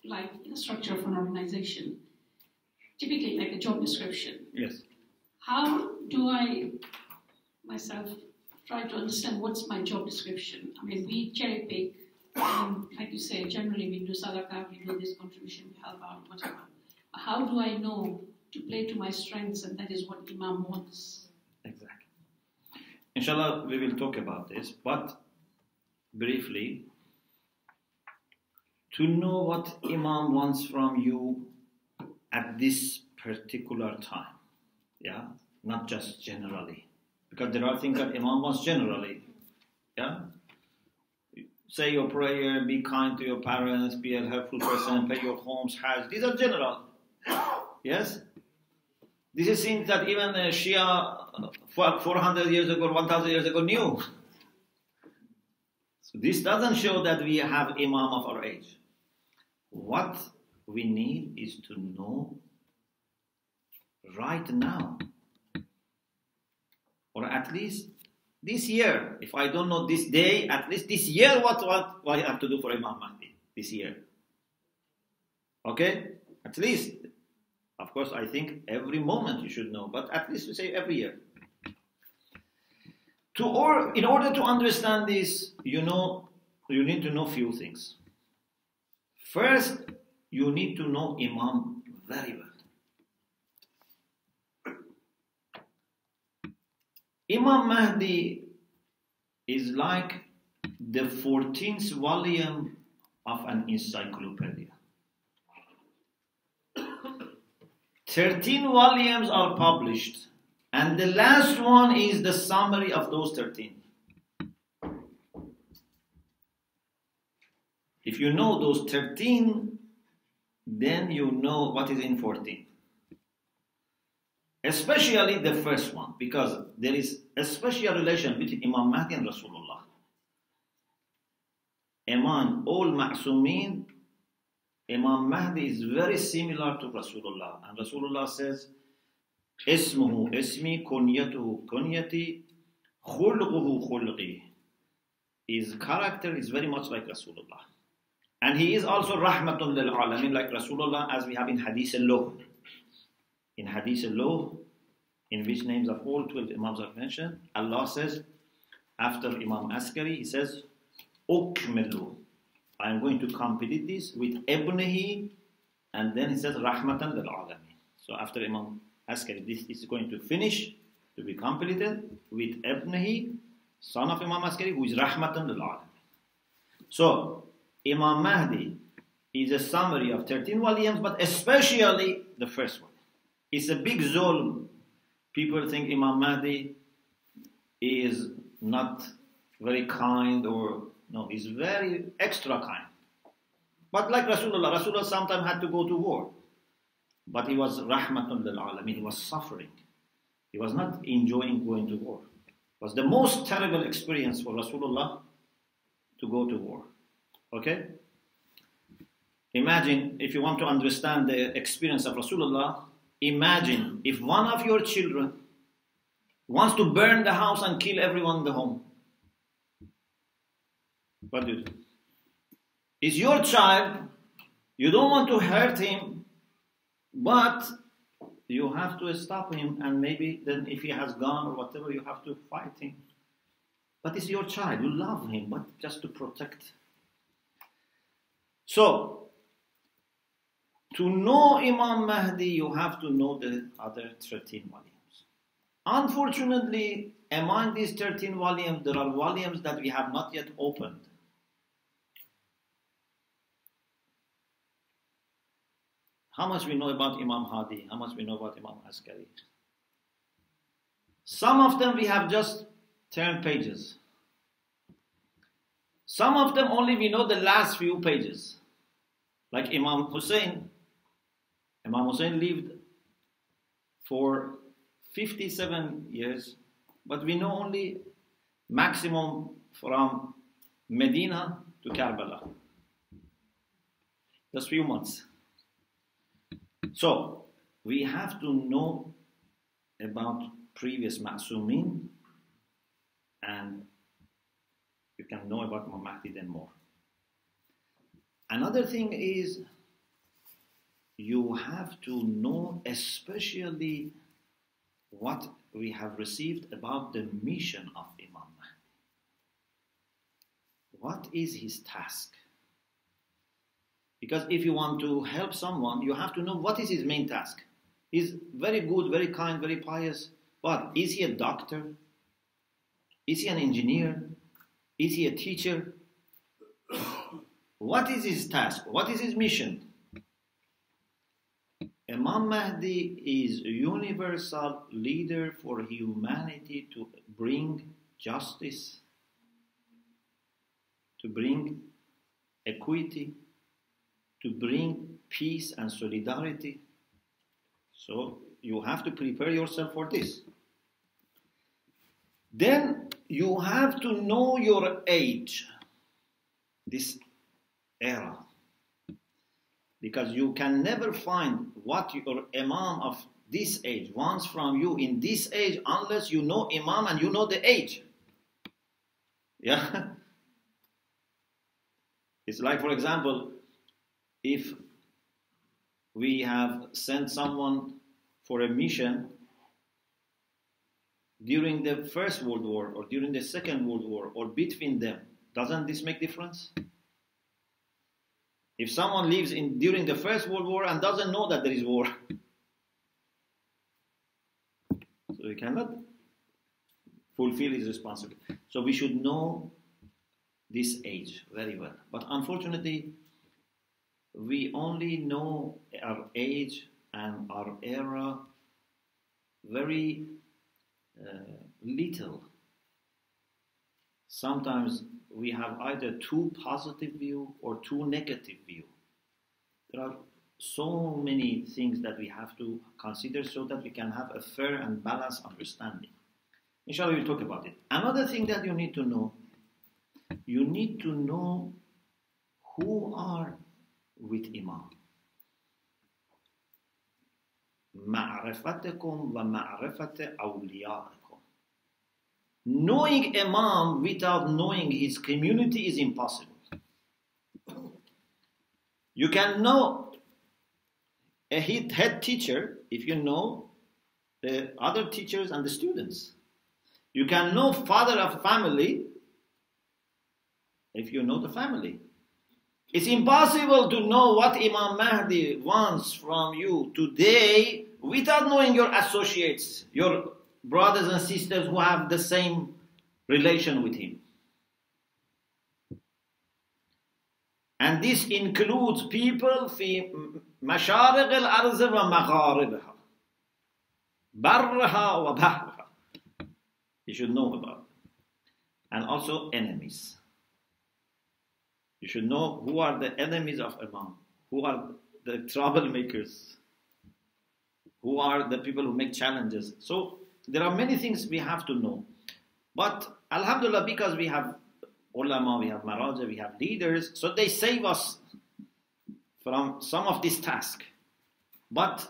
like in the structure of an organization, typically like a job description. Yes. How do I myself try to understand what's my job description? I mean, we cherry pick, like you say, generally we do sadaqah, we do this contribution, we help out, whatever. How do I know to play to my strengths, and that is what Imam wants? Exactly. Inshallah, we will talk about this, but briefly, to know what Imam wants from you at this particular time, yeah, not just generally, because there are things that Imam wants generally, yeah. Say your prayer, be kind to your parents, be a helpful person, pay your homes, Hajj. These are general, yes. This is things that even Shia 400 years ago, 1,000 years ago knew. So this doesn't show that we have Imam of our age. What we need is to know right now, or at least this year. If I don't know this day, at least this year, what I have to do for Imam Mahdi this year. Okay? At least. Of course, I think every moment you should know, but at least we say every year. In order to understand this, you need to know few things. First, you need to know Imam very well. Imam Mahdi is like the 14th volume of an encyclopedia. 13 volumes are published, and the last one is the summary of those 13. If you know those 13, then you know what is in 14. Especially the first one, because there is a special relation between Imam Mahdi and Rasulullah. Among all Ma'sumin, Imam Mahdi is very similar to Rasulullah. And Rasulullah says, Ismuhu ismi, kunyatuhu kunyati, khulquhu khulqi. His character is very much like Rasulullah. And he is also rahmatun lil alamin, like Rasulullah, as we have in Hadith al-Law. In Hadith al-Law, in which names of all 12 Imams are mentioned, Allah says, after Imam Askari, he says, Ukmilu. I am going to complete this with Ibnihi, and then he says Rahmatan lil Alamin. So after Imam Askari, this is going to finish, to be completed with Ibnihi, son of Imam Askari, who is Rahmatan lil Alamin. So Imam Mahdi is a summary of 13 volumes, but especially the first one. It's a big zulm. People think Imam Mahdi is not very kind, or no, he's very extra kind. But like Rasulullah sometimes had to go to war. But he was rahmatun lil alamin, he was suffering. He was not enjoying going to war. It was the most terrible experience for Rasulullah to go to war. Okay? Imagine, if you want to understand the experience of Rasulullah, imagine if one of your children wants to burn the house and kill everyone in the home. What do you do? It's your child, you don't want to hurt him, but you have to stop him, and maybe then if he has gone or whatever, you have to fight him. But it's your child, you love him, but just to protect. So, to know Imam Mahdi, you have to know the other 13 volumes. Unfortunately, among these 13 volumes, there are volumes that we have not yet opened. How much we know about Imam Hadi? How much we know about Imam Askari? Some of them we have just turned pages. Some of them only we know the last few pages. Like Imam Hussein. Imam Hussein lived for 57 years, but we know only maximum from Medina to Karbala. Just few months. So, we have to know about previous Ma'sumin, and you can know about Imam Mahdi then more. Another thing is, you have to know especially what we have received about the mission of Imam Mahdi. What is his task? Because if you want to help someone, you have to know what is his main task. He's very good, very kind, very pious. But is he a doctor? Is he an engineer? Is he a teacher? What is his task? What is his mission? Imam Mahdi is a universal leader for humanity to bring justice, to bring equity, to bring peace and solidarity. So you have to prepare yourself for this. Then you have to know your age, this era. Because you can never find what your Imam of this age wants from you in this age unless you know Imam and you know the age. Yeah? It's like, for example, if we have sent someone for a mission during the First World War or during the Second World War or between them, doesn't this make difference? If someone lives during the First World War and doesn't know that there is war, so he cannot fulfill his responsibility. So we should know this age very well. But unfortunately, we only know our age and our era very little. Sometimes we have either too positive view or too negative view. There are so many things that we have to consider so that we can have a fair and balanced understanding. Inshallah, we'll talk about it. Another thing that you need to know who are with Imam. معرفتكم ومعرفة أوليائكم. Knowing Imam without knowing his community is impossible. You can know a head teacher if you know the other teachers and the students. You can know father of family if you know the family. It's impossible to know what Imam Mahdi wants from you today without knowing your associates, your brothers and sisters who have the same relation with him. And this includes people في مشارق الأرض ومغاربها برها وبحرها. You should know about them. And also enemies. You should know who are the enemies of Imam, who are the troublemakers, who are the people who make challenges. So there are many things we have to know. But alhamdulillah, because we have ulama, we have maraja, we have leaders, so they save us from some of this task. But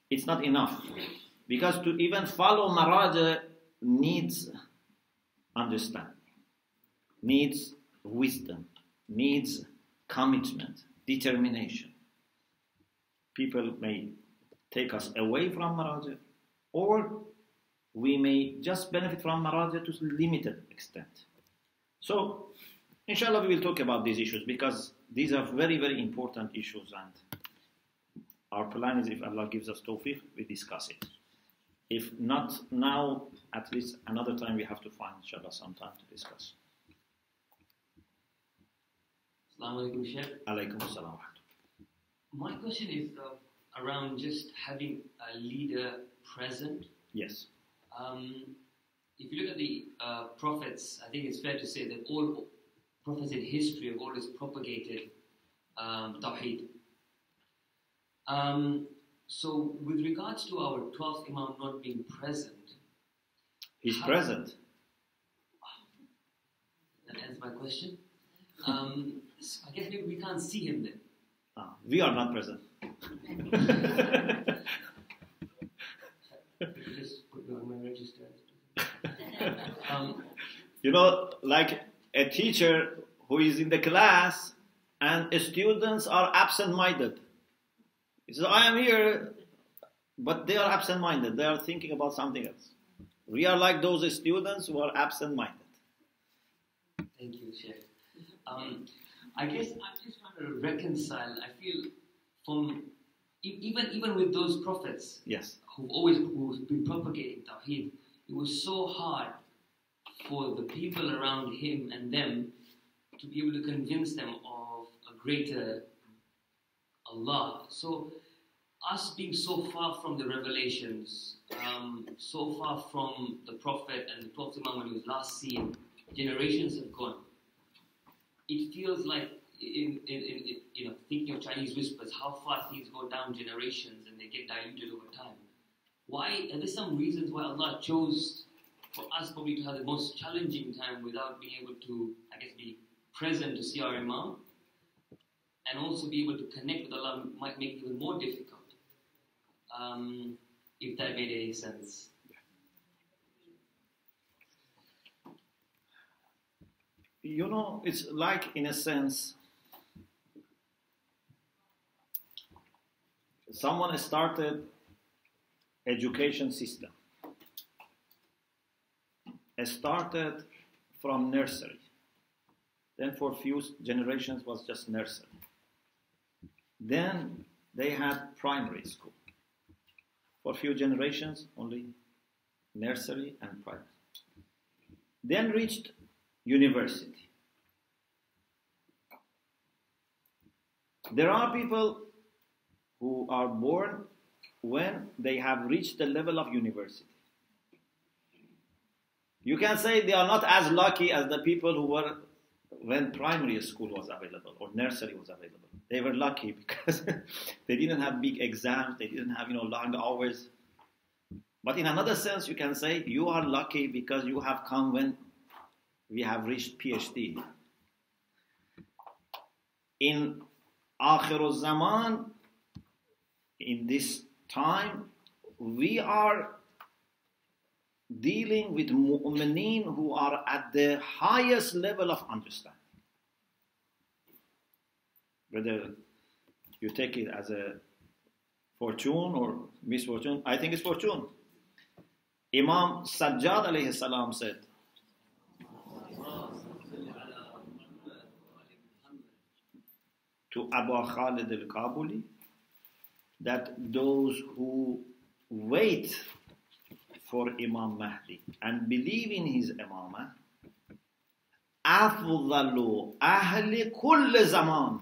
it's not enough. Because to even follow maraja needs understanding, needs wisdom, needs commitment, determination. People may take us away from maraja, or we may just benefit from maraja to a limited extent. So, inshallah, we will talk about these issues because these are very, very important issues, and our plan is, if Allah gives us tawfiq, we discuss it. If not now, at least another time we have to find, inshallah, some time to discuss. Assalamu alaikum, Sheikh. Alaikum assalam. My question is around just having a leader present. Yes. If you look at the prophets, I think it's fair to say that all prophets in history have always propagated Tawheed. So with regards to our 12th Imam not being present... He's present. That answers my question. So I guess maybe we can't see him then. We are not present. Just put me on my register. You know, like a teacher who is in the class and students are absent-minded. He says, I am here, but they are absent-minded. They are thinking about something else. We are like those students who are absent-minded. Thank you, Sheikh. I guess I'm just trying to reconcile. I feel from even with those prophets, Yes. who've been propagating Tawheed, it was so hard for the people around him and them to be able to convince them of a greater Allah. So us being so far from the revelations, so far from the Prophet and the Prophet Imam when he was last seen, generations have gone. It feels like, in thinking of Chinese whispers, how far things go down generations and they get diluted over time. Why? Are there some reasons why Allah chose for us probably to have the most challenging time without being able to, I guess, be present to see our Imam, and also be able to connect with Allah might make it even more difficult? If that made any sense. You know, it's like, in a sense, someone started education system. It started from nursery. Then for a few generations was just nursery. Then they had primary school. For a few generations, only nursery and primary. Then reached university. There are people who are born when they have reached the level of university. You can say they are not as lucky as the people who were when primary school was available or nursery was available. They were lucky because they didn't have big exams, they didn't have long hours. But in another sense, you can say you are lucky because you have come when we have reached PhD. In Akhirul Zaman, in this time, we are dealing with mu'mineen who are at the highest level of understanding. Whether you take it as a fortune or misfortune, I think it's fortune. Imam Sajjad alayhi salam said, to Abu Khalid al-Kabuli, that those who wait for Imam Mahdi and believe in his imamah, أفضل أهل كل زمان,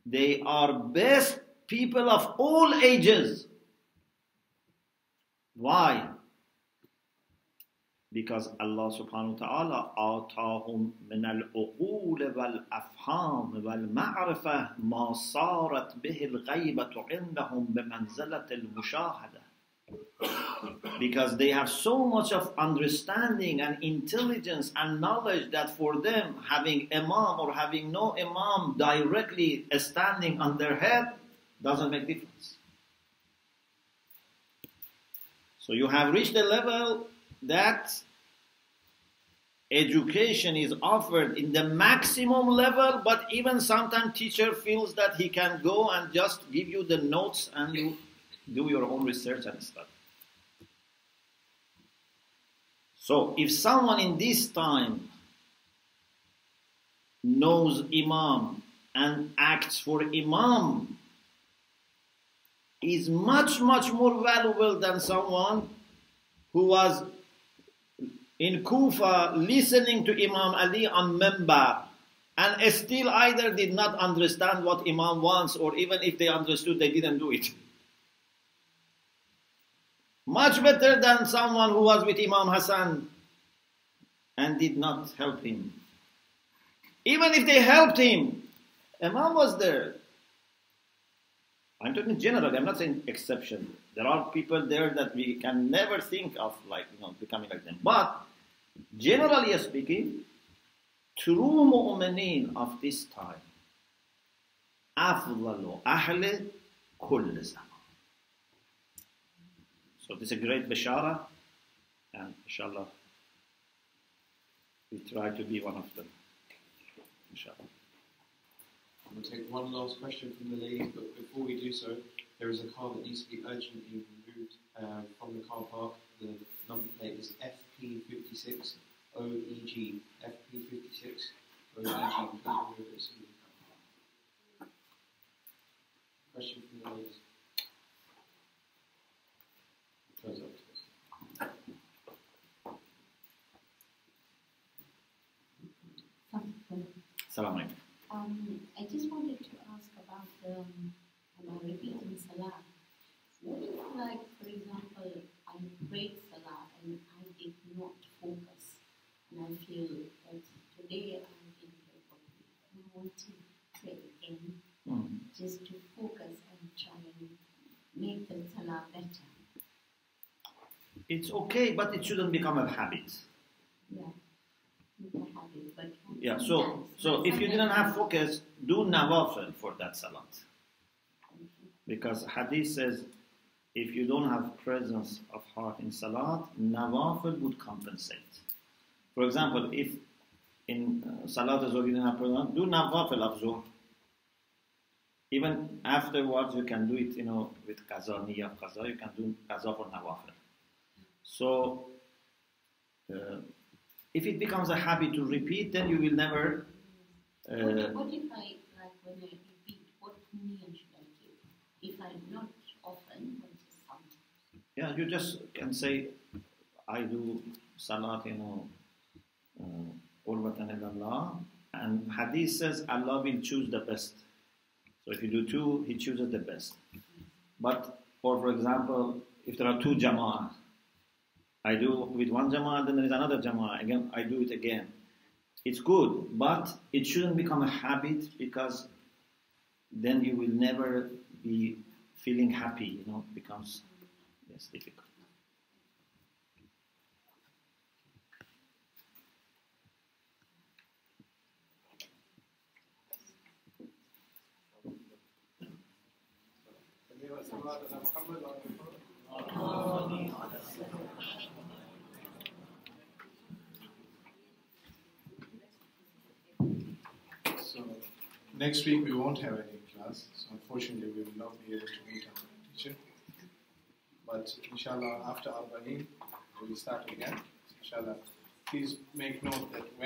they are best people of all ages. Why? Because Allah subhanahu wa ta'ala آتاهم من العقول والأفهام والمعرفة ما صارت به الغيبة عندهم بمنزلة المشاهدة. Because they have so much of understanding and intelligence and knowledge that for them, having Imam or having no Imam directly standing on their head doesn't make difference. So you have reached a level that education is offered in the maximum level, but even sometimes teacher feels that he can go and just give you the notes and you do your own research and study. So if someone in this time knows Imam and acts for Imam, is much, much more valuable than someone who was in Kufa listening to Imam Ali on Member and still either did not understand what Imam wants, or even if they understood, they didn't do it. Much better than someone who was with Imam Hassan and did not help him. Even if they helped him, Imam was there. I'm talking generally, I'm not saying exception. There are people there that we can never think of becoming like them. But generally speaking, true mu'mineen of this time, أفضل أهل كل زمان. So this is a great bashara, and inshallah, we try to be one of them. Inshallah. We'll take one last question from the ladies, but before we do so, there is a car that needs to be urgently removed from the car park. The number plate is FP56OEG. FP56OEG. Please remove it as soon as you can. Question from the ladies. Close up. Salam alaikum. I just wanted to ask about repeating salah. What if, like, for example, I prayed salah and I did not focus, and I feel that today I didn't pray properly, and I want to pray again, just to focus and try and make the salah better? It's okay, but it shouldn't become a habit. Yeah. But Yeah, so if you didn't have focus, do nawafil for that salat. Because hadith says, if you don't have presence of heart in salat, nawafil would compensate. For example, if in salat az-zuhr you didn't have presence, do nawafil of zuhr. Even afterwards, you can do it, with qaza, niyyah of qaza, you can do qaza for nawafil. So, if it becomes a habit to repeat, then you will never. What if I, like, when I repeat, what niyyah should I give? If I'm not often, but just sometimes. Yeah, you just can say, I do salat, Urbatan ilallah, and hadith says Allah will choose the best. So if you do two, He chooses the best. But, or for example, if there are two jama'ah, I do with one jama'ah, then there is another jama'ah. Again, I do it again. It's good, but it shouldn't become a habit, because then you will never be feeling happy. It becomes difficult. So next week we won't have any class, so unfortunately we will not be able to meet our teacher. But inshallah, after Arba'in, we will start again. Inshallah, please make note that when